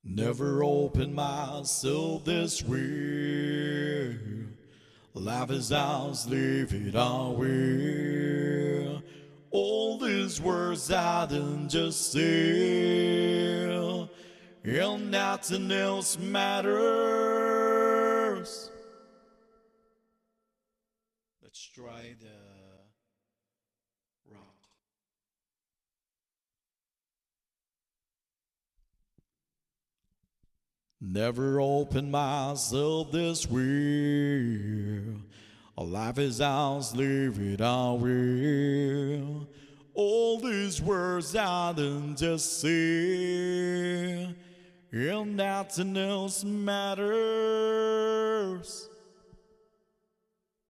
Never opened myself this way. Life is ours, live it our way. All these words I didn't just say, and nothing else matters. Let's try the rock. Never opened myself this way. Life is ours, live it our way. All these words I didn't just say, and nothing else matters.